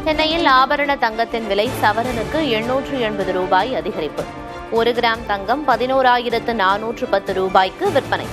சென்னையில் ஆபரண தங்கத்தின் விலை சவரனுக்கு 880 ரூபாய் அதிகரிப்பு. 1 கிராம் தங்கம் 11,410 ரூபாய்க்கு விற்பனை.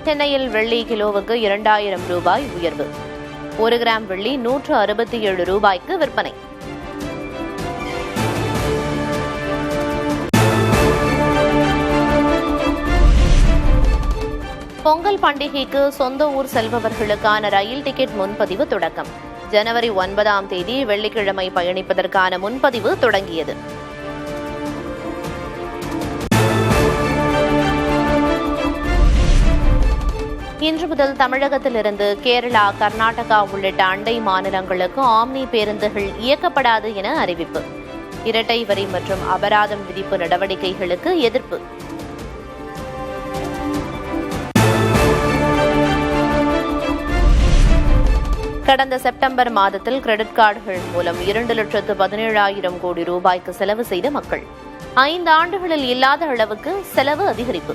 சென்னையில் வெள்ளி கிலோவுக்கு 2,000 ரூபாய் உயர்வு. 1 கிராம் வெள்ளி 167 ரூபாய்க்கு விற்பனை. பொங்கல் பண்டிகைக்கு சொந்த ஊர் செல்பவர்களுக்கான ரயில் டிக்கெட் முன்பதிவு தொடக்கம். ஜனவரி 9ஆம் தேதி வெள்ளிக்கிழமை பயணிப்பதற்கான முன்பதிவு தொடங்கியது. இன்று முதல் தமிழகத்திலிருந்து கேரளா, கர்நாடகா உள்ளிட்ட அண்டை மாநிலங்களுக்கு ஆம்னி பேருந்துகள் இயக்கப்படாது என அறிவிப்பு. இரட்டை வரி மற்றும் அபராதம் விதிப்பு நடவடிக்கைகளுக்கு எதிர்ப்பு. கடந்த செப்டம்பர் மாதத்தில் கிரெடிட் கார்டுகள் மூலம் 2,17,000 கோடி ரூபாய்க்கு செலவு செய்த மக்கள் 5 ஆண்டுகளில் இல்லாத அளவுக்கு செலவு அதிகரிப்பு.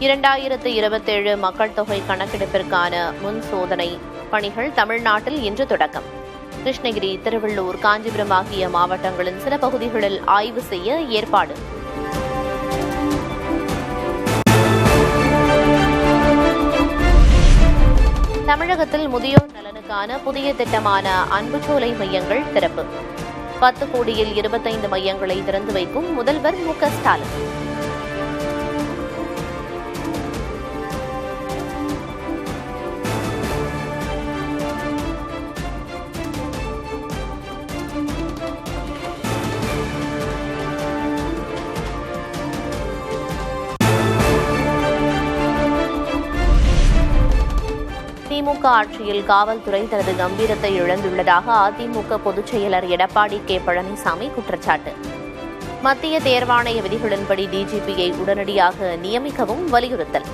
(2027) மக்கள் தொகை கணக்கெடுப்பிற்கான முன் சோதனை பணிகள் தமிழ்நாட்டில் இன்று தொடக்கம். கிருஷ்ணகிரி, திருவள்ளூர், காஞ்சிபுரம் ஆகிய மாவட்டங்களின் சில பகுதிகளில் ஆய்வு செய்ய ஏற்பாடு. தமிழகத்தில் முதியோர் நலனுக்கான புதிய திட்டமான அன்புச்சோலை மையங்கள் திறப்பு. 10 கோடியில் 25 மையங்களை திறந்து வைக்கும் முதல்வர் மு.க. ஸ்டாலின். திமுக ஆட்சியில் காவல்துறை தனது கம்பீரத்தை இழந்துள்ளதாக அதிமுக பொதுச் செயலர் எடப்பாடி கே. பழனிசாமி குற்றச்சாட்டு. மத்திய தேர்வாணைய விதிகளின்படி டிஜிபியை உடனடியாக நியமிக்கவும் வலியுறுத்தல்.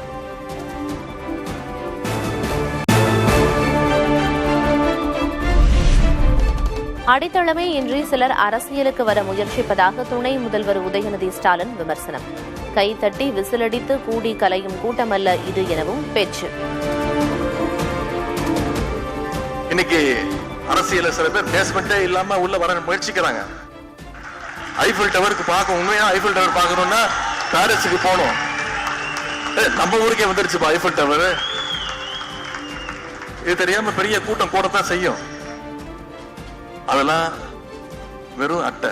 அடித்தளமே இன்றி சிலர் அரசியலுக்கு வர முயற்சிப்பதாக துணை முதல்வர் உதயநிதி ஸ்டாலின் விமர்சனம். கைதட்டி விசிலடித்து கூடி கலையும் கூட்டமல்ல இது எனவும் பேச்சு. இன்னைக்கு அரசியல சில பேர் பேஸ்மெண்டே இல்லாம உள்ள வர முயற்சிக்கிறாங்க. ஐஃபில் டவருக்கு பார்க்க, உண்மையா ஐஃபில் டவர் பார்க்கணும்னா பாரிஸுக்கு போகணும். நம்ம ஊருக்கே வந்துருச்சுப்பா ஐஃபில் டவர். இது தெரியாம பெரிய கூட்டம் கூடத்தான் செய்யும். அதெல்லாம் வெறும் அட்டை.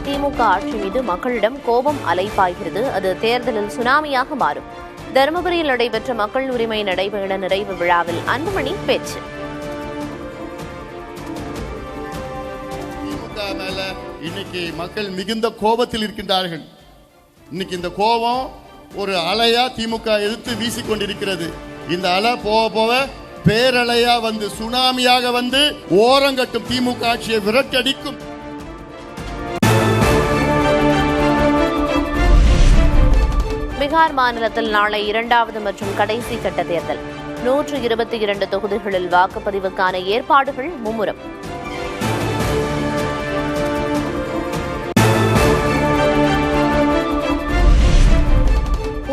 திமுக ஆட்சி மீது மக்களிடம் கோபம் அலைபாய்கிறது. அது தேர்தலில் சுனாமியாக மாறும். தருமபுரியில் நடைபெற்ற மக்கள் உரிமை நடைபயண நிறைவு விழாவில் அன்புமணி பேச்சு. திமுக மேல இன்னைக்கு மக்கள் மிகுந்த கோபத்தில் இருக்கின்றார்கள். இன்னைக்கு இந்த கோபம் ஒரு அலையா திமுக எதிர்த்து வீசிக்கொண்டிருக்கிறது. இந்த அலை போக போக பேரலையா வந்து சுனாமியாக வந்து ஓரங்கட்டும் திமுக ஆட்சியை விரட்டடிக்கும். பீகார் மாநிலத்தில் நாளை 2வது மற்றும் கடைசி கட்ட தேர்தல். 122 தொகுதிகளில் வாக்குப்பதிவுக்கான ஏற்பாடுகள் மும்முரம்.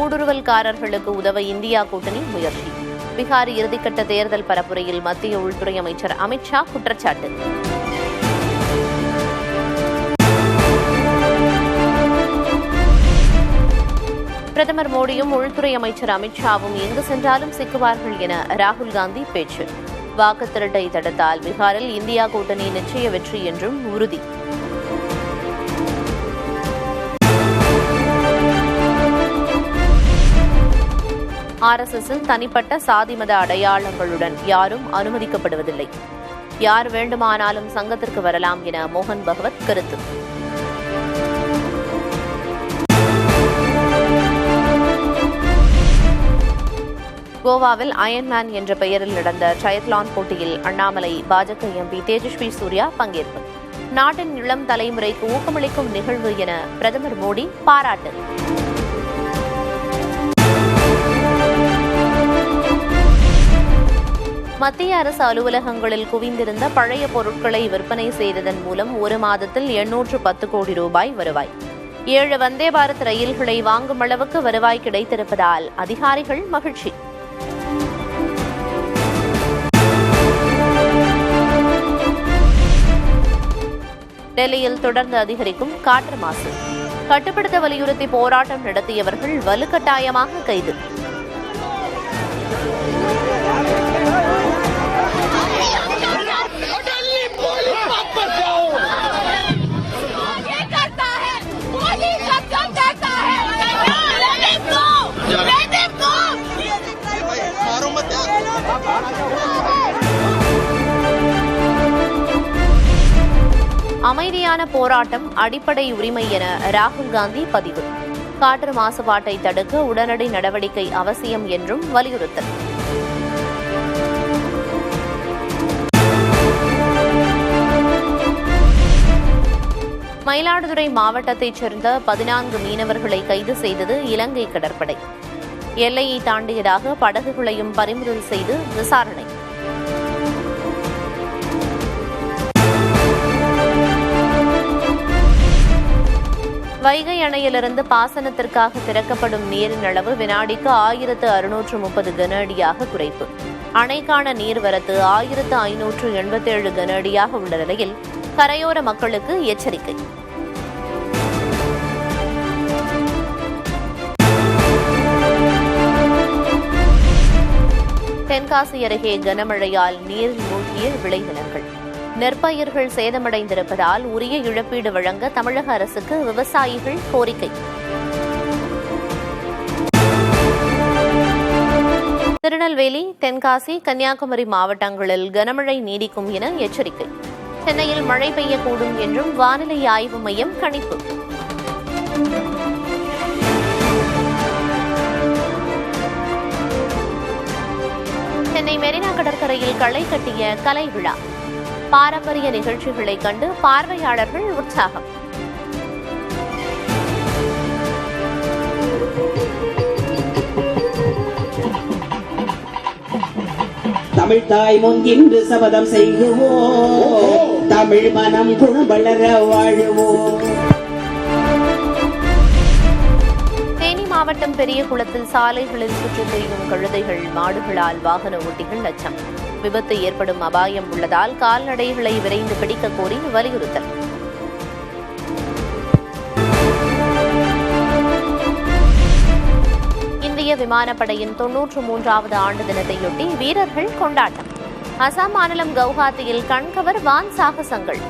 ஊடுருவல்காரர்களுக்கு உதவ இந்தியா கூட்டணி முயற்சி. பீகார் இறுதிக்கட்ட தேர்தல் பரப்புரையில் மத்திய உள்துறை அமைச்சர் அமித்ஷா குற்றச்சாட்டு. பிரதமர் மோடியும் உள்துறை அமைச்சர் அமித்ஷாவும் எங்கு சென்றாலும் சிக்குவார்கள் என ராகுல் காந்தி பேச்சு. வாக்கு திருட்டை தடுத்தால் பீகாரில் இந்தியா கூட்டணி நிச்சய வெற்றி என்றும் உறுதி. RSSஇன் தனிப்பட்ட சாதி மத அடையாளங்களுடன் யாரும் அனுமதிக்கப்படுவதில்லை. யார் வேண்டுமானாலும் சங்கத்திற்கு வரலாம் என மோகன் பகவத் கருத்து. கோவாவில் அயன்மேன் என்ற பெயரில் நடந்த ட்ரையத்லான் போட்டியில் அண்ணாமலை, பாஜக MP தேஜஸ்வி சூர்யா பங்கேற்பு. நாட்டின் இளம் தலைமுறைக்கு ஊக்கமளிக்கும் நிகழ்வு என பிரதமர் மோடி பாராட்டு. மத்திய அரசு அலுவலகங்களில் குவிந்திருந்த பழைய பொருட்களை விற்பனை செய்ததன் மூலம் ஒரு மாதத்தில் 810 கோடி ரூபாய் வருவாய். 7 வந்தே பாரத் ரயில்களை வாங்கும் அளவுக்கு வருவாய் கிடைத்திருப்பதால் அதிகாரிகள் மகிழ்ச்சி. டெல்லியில் தொடர்ந்து அதிகரிக்கும் காற்று மாசு. கட்டுப்படுத்த வலியுறுத்தி போராட்டம் நடத்தியவர்கள் வலுக்கட்டாயமாக கைது. அமைதியான போராட்டம் அடிப்படை உரிமை என ராகுல் காந்தி பதிவு. காற்று மாசுபாட்டை தடுக்க உடனடி நடவடிக்கை அவசியம் என்றும் வலியுறுத்தல். மயிலாடுதுறை மாவட்டத்தைச் சேர்ந்த 14 மீனவர்களை கைது செய்தது இலங்கை கடற்படை. எல்லையை தாண்டியதாக படகுகளையும் பறிமுதல் செய்து விசாரணை. வைகை அணையிலிருந்து பாசனத்திற்காக திறக்கப்படும் நீரின் அளவு வினாடிக்கு 1630 கன அடியாக குறைப்பு. அணைக்கான நீர்வரத்து 1587 கன அடியாக உள்ள நிலையில் கரையோர மக்களுக்கு எச்சரிக்கை. தென்காசி அருகே கனமழையால் நீரில் மூழ்கிய விளைநிலங்கள். நெற்பயிர்கள் சேதமடைந்திருப்பதால் உரிய இழப்பீடு வழங்க தமிழக அரசுக்கு விவசாயிகள் கோரிக்கை. திருநெல்வேலி, தென்காசி, கன்னியாகுமரி மாவட்டங்களில் கனமழை நீடிக்கும் என எச்சரிக்கை. சென்னையில் மழை பெய்யக்கூடும் என்றும் வானிலை ஆய்வு மையம் கணிப்பு. சென்னை மெரினா கடற்கரையில் களை கட்டிய கலை விழா. பாரம்பரிய நிகழ்ச்சிகளை கண்டு பார்வையாளர்கள் உற்சாகம். தமிழ் தாய் முன்கின்று சபதம் செய்வோம், தமிழ் மனம் குணவளர வாழுவோம். தேனி மாவட்டம் பெரியகுளத்தில் சாலைகளில் சுற்றித் திரியும் கழுதைகள், மாடுகளால் வாகன ஓட்டிகள் அச்சம். விபத்து ஏற்படும் அபாயம் உள்ளதால் கால்நடைகளை விரைந்து பிடிக்க கோரி வலியுறுத்தல். இந்திய விமானப்படையின் 93வது ஆண்டு தினத்தையொட்டி வீரர்கள் கொண்டாட்டம். அசாம் மாநிலம் கவுஹாத்தியில் கண்கவர் வான் சாகசங்கள்.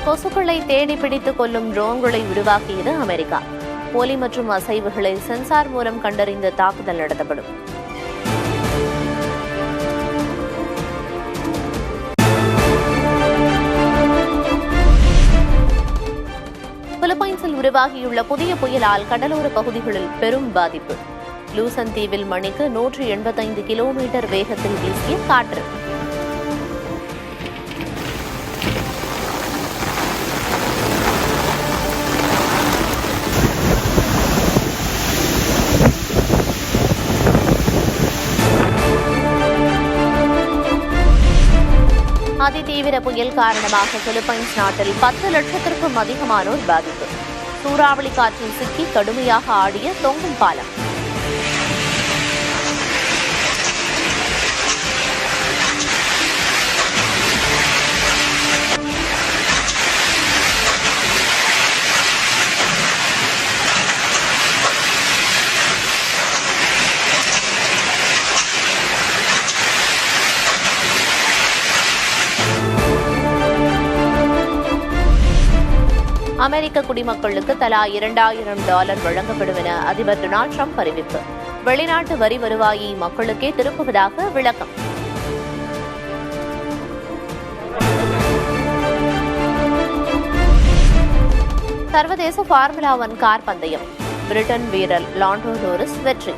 கொசுக்களை தேடி பிடித்துக் கொள்ளும் ட்ரோன்களை உருவாக்கியது அமெரிக்கா. ஒலி மற்றும் அசைவுகளை சென்சார் மூலம் கண்டறிந்து தாக்குதல் நடத்தப்படும். பிலிப்பைன்ஸில் உருவாகியுள்ள புதிய புயலால் கடலோர பகுதிகளில் பெரும் பாதிப்பு. லூசன் தீவில் மணிக்கு 185 கிலோமீட்டர் வேகத்தில் வீசிய காற்று. அதிதீவிர புயல் காரணமாக பிலிப்பைன்ஸ் நாட்டில் 10 லட்சத்திற்கும் அதிகமானோர் பாதிப்பு. சூறாவளி காற்றில் சிக்கி கடுமையாக ஆடிய தொங்கும் பாலம். அமெரிக்க குடிமக்களுக்கு தலா $2000 வழங்கப்படும் என அதிபர் டொனால்டு டிரம்ப் அறிவிப்பு. வெளிநாட்டு வரி வருவாயை மக்களுக்கே திருப்புவதாக விளக்கம். சர்வதேச ஃபார்முலா 1 கார் பந்தயம் பிரிட்டன் வீரர் லாண்டோ நோரிஸ் வெற்றி.